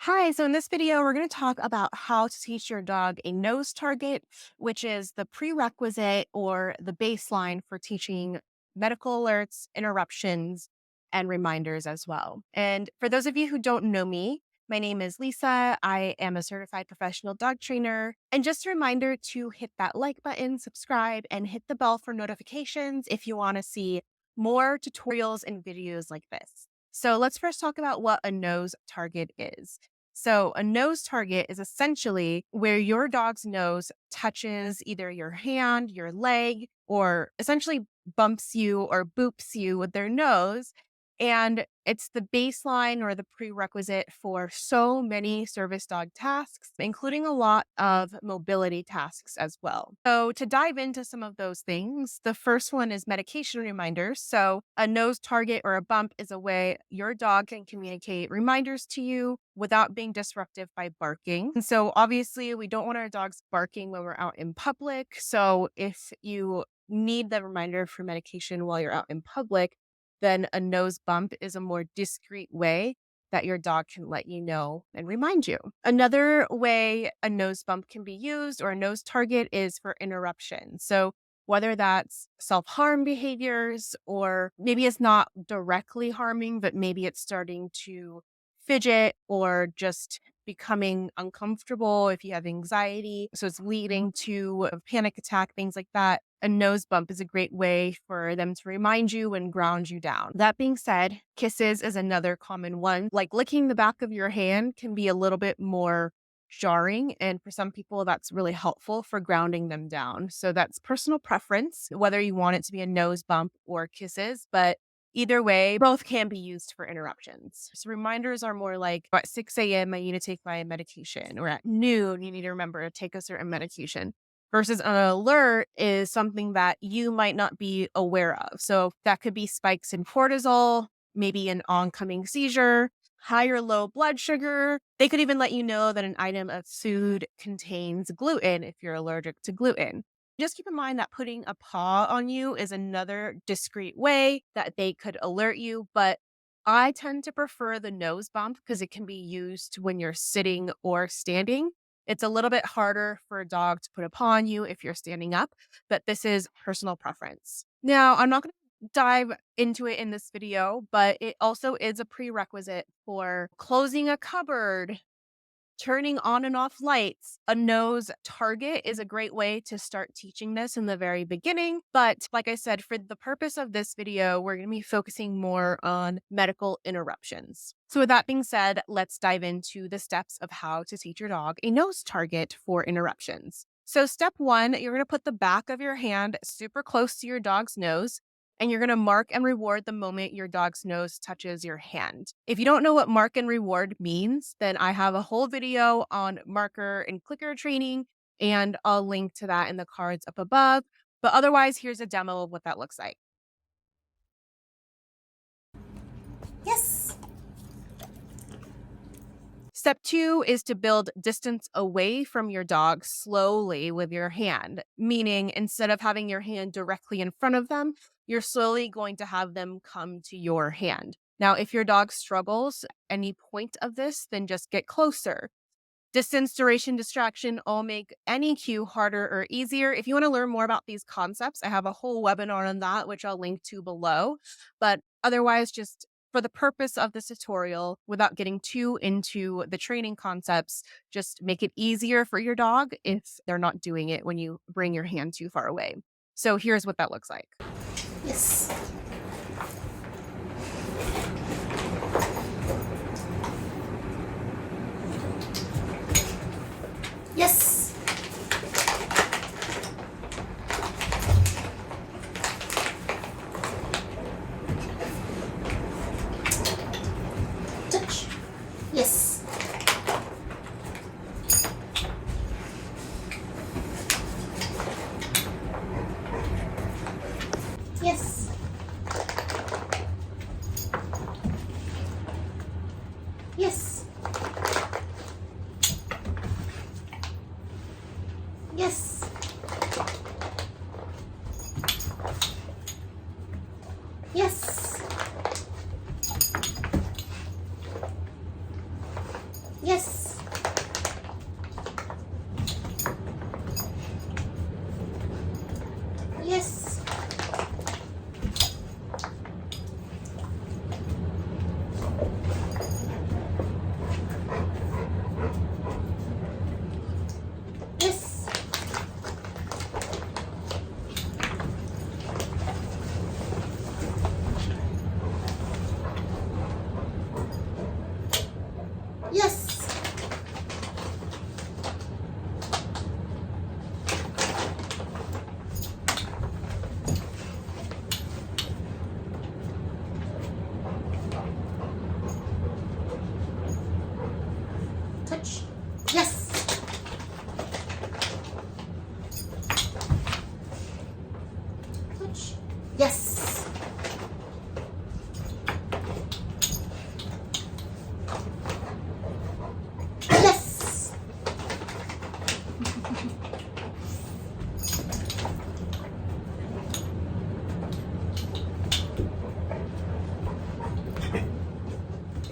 Hi, so in this video, we're going to talk about how to teach your dog a nose target, which is the prerequisite or the baseline for teaching medical alerts, interruptions, and reminders as well. And for those of you who don't know me, my name is Lisa. I am a certified professional dog trainer. And just a reminder to hit that like button, subscribe, and hit the bell for notifications if you want to see more tutorials and videos like this. So let's first talk about what a nose target is. So, a nose target is essentially where your dog's nose touches either your hand, your leg, or essentially bumps you or boops you with their nose. And it's the baseline or the prerequisite for so many service dog tasks, including a lot of mobility tasks as well. So, to dive into some of those things, the first one is medication reminders. So, a nose target or a bump is a way your dog can communicate reminders to you without being disruptive by barking. And so, obviously, we don't want our dogs barking when we're out in public. So, if you need the reminder for medication while you're out in public, then a nose bump is a more discreet way that your dog can let you know and remind you. Another way a nose bump can be used or a nose target is for interruption. So, whether that's self harm behaviors or maybe it's not directly harming, but maybe it's starting to fidget or just becoming uncomfortable if you have anxiety. So it's leading to a panic attack, things like that. A nose bump is a great way for them to remind you and ground you down. That being said, kisses is another common one. Like licking the back of your hand can be a little bit more jarring. And for some people, that's really helpful for grounding them down. So that's personal preference, whether you want it to be a nose bump or kisses. But either way, both can be used for interruptions. So reminders are more like at 6 a.m., I need to take my medication, or at noon, you need to remember to take a certain medication. Versus an alert is something that you might not be aware of. So that could be spikes in cortisol, maybe an oncoming seizure, high or low blood sugar. They could even let you know that an item of food contains gluten if you're allergic to gluten. Just keep in mind that putting a paw on you is another discreet way that they could alert you, but I tend to prefer the nose bump because it can be used when you're sitting or standing. It's a little bit harder for a dog to put a paw on you if you're standing up, but this is personal preference. Now, I'm not going to dive into it in this video, but it also is a prerequisite for closing a cupboard, turning on and off lights. A nose target is a great way to start teaching this in the very beginning. But like I said, for the purpose of this video, we're going to be focusing more on medical interruptions. So with that being said, let's dive into the steps of how to teach your dog a nose target for interruptions. So step one, you're going to put the back of your hand super close to your dog's nose, and you're going to mark and reward the moment your dog's nose touches your hand. If you don't know what mark and reward means, then I have a whole video on marker and clicker training, and I'll link to that in the cards up above. But otherwise, here's a demo of what that looks like. Yes. Step two is to build distance away from your dog slowly with your hand, meaning instead of having your hand directly in front of them, you're slowly going to have them come to your hand. Now, if your dog struggles at any point of this, then just get closer. Distance, duration, distraction all make any cue harder or easier. If you want to learn more about these concepts, I have a whole webinar on that, which I'll link to below. But otherwise, just for the purpose of this tutorial, without getting too into the training concepts, just make it easier for your dog if they're not doing it when you bring your hand too far away. So here's what that looks like. Yes. Yes. Touch. Yes. Yes. Yes. Yes. Yes. Yes. Yes. Touch. Yes. Touch. Yes. Yes.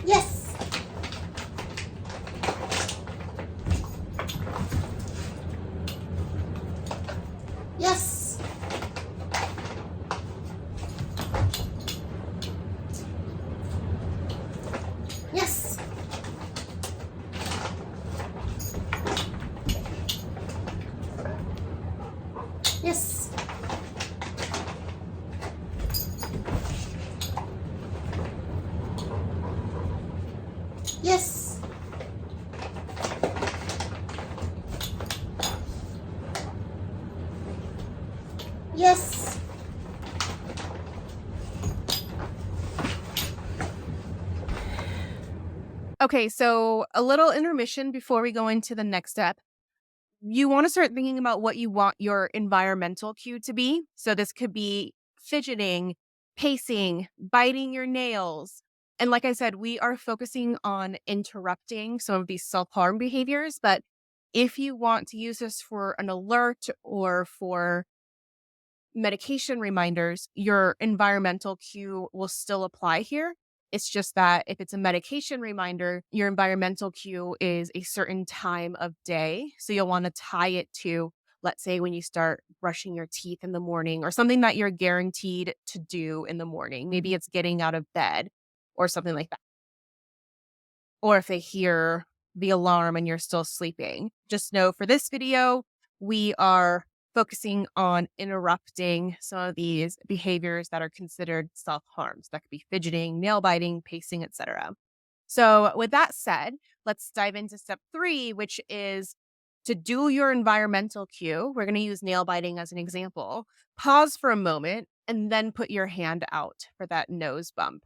Yes. Yes. Yes. Yes. Yes. Yes. Okay, so a little intermission before we go into the next step. You want to start thinking about what you want your environmental cue to be. So this could be fidgeting, pacing, biting your nails. And like I said, we are focusing on interrupting some of these self harm behaviors. But if you want to use this for an alert or for medication reminders, your environmental cue will still apply here. It's just that if it's a medication reminder, your environmental cue is a certain time of day. So you'll want to tie it to, let's say, when you start brushing your teeth in the morning or something that you're guaranteed to do in the morning. Maybe it's getting out of bed or something like that. Or if they hear the alarm and you're still sleeping. Just know for this video, we are focusing on interrupting some of these behaviors that are considered self-harms. That could be fidgeting, nail biting, pacing, etc. So, with that said, let's dive into step 3, which is to do your environmental cue. We're going to use nail biting as an example. Pause for a moment and then put your hand out for that nose bump.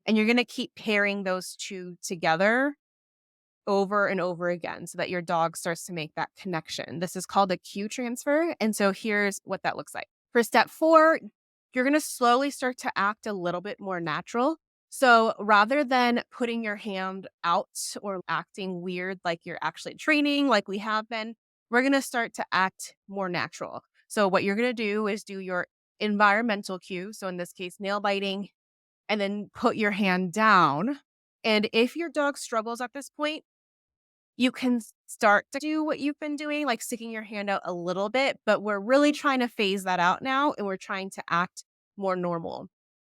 And you're going to keep pairing those two together over and over again so that your dog starts to make that connection. This is called a cue transfer. And so here's what that looks like. For step 4, you're going to slowly start to act a little bit more natural. So rather than putting your hand out or acting weird like you're actually training, like we have been, we're going to start to act more natural. So what you're going to do is do your environmental cue. So in this case, nail biting, and then put your hand down. And if your dog struggles at this point, you can start to do what you've been doing, like sticking your hand out a little bit, but we're really trying to phase that out now and we're trying to act more normal.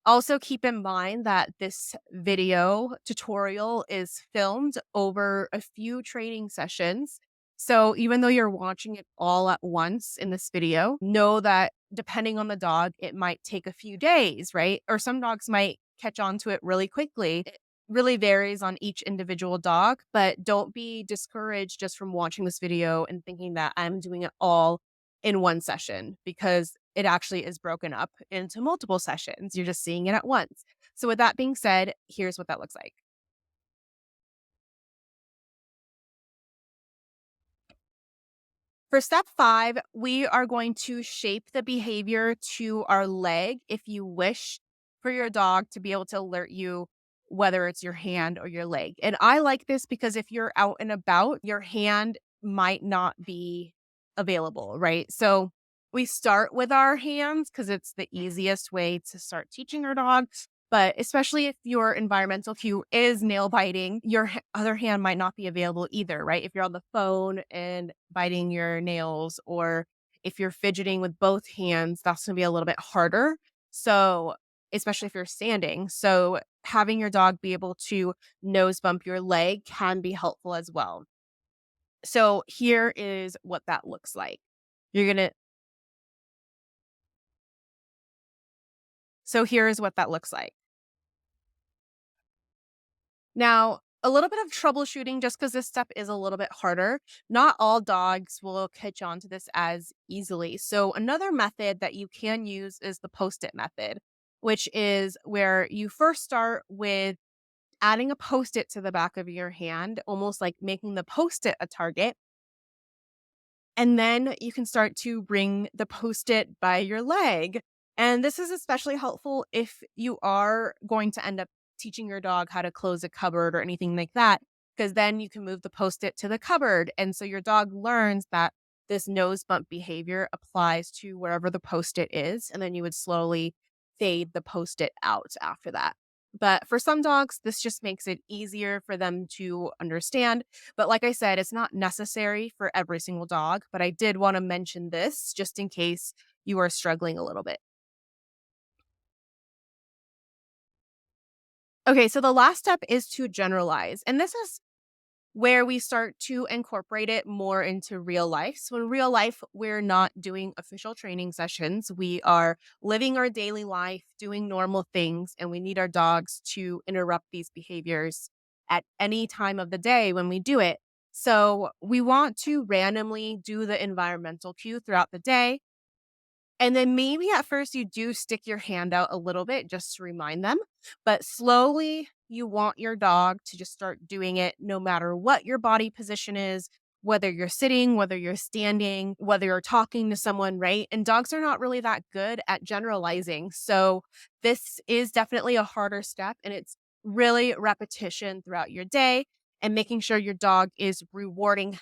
Also, keep in mind that this video tutorial is filmed over a few training sessions. So, even though you're watching it all at once in this video, know that depending on the dog, it might take a few days, right? Or some dogs might catch on to it really quickly. It really varies on each individual dog, but don't be discouraged just from watching this video and thinking that I'm doing it all in one session because it actually is broken up into multiple sessions. You're just seeing it at once. So, with that being said, here's what that looks like. For step 5, we are going to shape the behavior to our leg if you wish for your dog to be able to alert you whether it's your hand or your leg. And I like this because if you're out and about, your hand might not be available, right? So we start with our hands because it's the easiest way to start teaching our dog. But especially if your environmental cue is nail biting, your other hand might not be available either, right? If you're on the phone and biting your nails, or if you're fidgeting with both hands, that's going to be a little bit harder. So, especially if you're standing. So, having your dog be able to nose bump your leg can be helpful as well. So, here is what that looks like. You're going to, so here is what that looks like. Now, a little bit of troubleshooting just because this step is a little bit harder. Not all dogs will catch on to this as easily. So, another method that you can use is the post it method, which is where you first start with adding a post it to the back of your hand, almost like making the post it a target. And then you can start to bring the Post-it by your leg. And this is especially helpful if you are going to end up teaching your dog how to close a cupboard or anything like that, because then you can move the Post-it to the cupboard. And so your dog learns that this nose bump behavior applies to wherever the Post-it is. And then you would slowly fade the Post-it out after that. But for some dogs, this just makes it easier for them to understand. But like I said, it's not necessary for every single dog, but I did want to mention this just in case you are struggling a little bit. Okay, so the last step is to generalize. And this is where we start to incorporate it more into real life. So in real life, we're not doing official training sessions. We are living our daily life, doing normal things, and we need our dogs to interrupt these behaviors at any time of the day when we do it. So we want to randomly do the environmental cue throughout the day, and then maybe at first you do stick your hand out a little bit just to remind them, but slowly you want your dog to just start doing it no matter what your body position is, whether you're sitting, whether you're standing, whether you're talking to someone, right? And dogs are not really that good at generalizing. So this is definitely a harder step, and it's really repetition throughout your day and making sure your dog is rewarding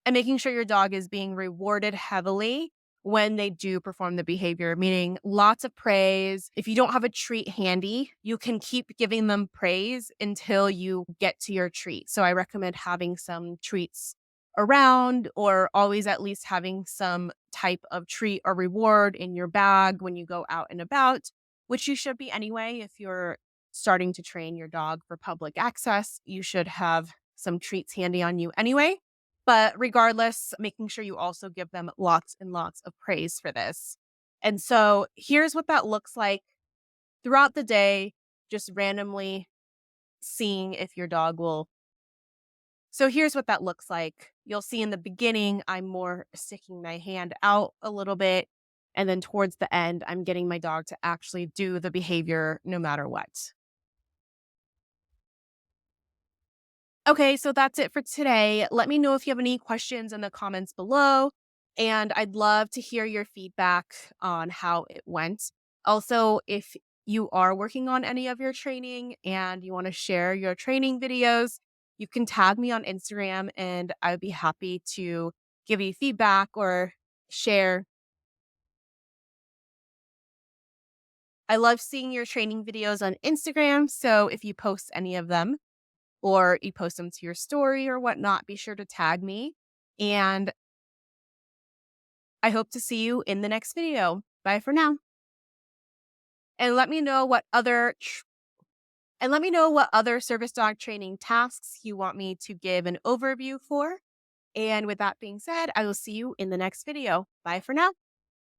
and making sure your dog is being rewarded heavily when they do perform the behavior, meaning lots of praise. If you don't have a treat handy, you can keep giving them praise until you get to your treat. So I recommend having some treats around, or always at least having some type of treat or reward in your bag when you go out and about, which you should be anyway. If you're starting to train your dog for public access, you should have some treats handy on you anyway. But regardless, making sure you also give them lots and lots of praise for this. And so here's what that looks like throughout the day, just randomly seeing if your dog will. So here's what that looks like. You'll see in the beginning, I'm more sticking my hand out a little bit. And then towards the end, I'm getting my dog to actually do the behavior no matter what. Okay, so that's it for today. Let me know if you have any questions in the comments below, and I'd love to hear your feedback on how it went. Also, if you are working on any of your training and you want to share your training videos, you can tag me on Instagram and I would be happy to give you feedback or share. I love seeing your training videos on Instagram, so if you post any of them, or you post them to your story or whatnot, be sure to tag me. And I hope to see you in the next video. Bye for now. And let me know what other service dog training tasks you want me to give an overview for. And with that being said, I will see you in the next video. Bye for now.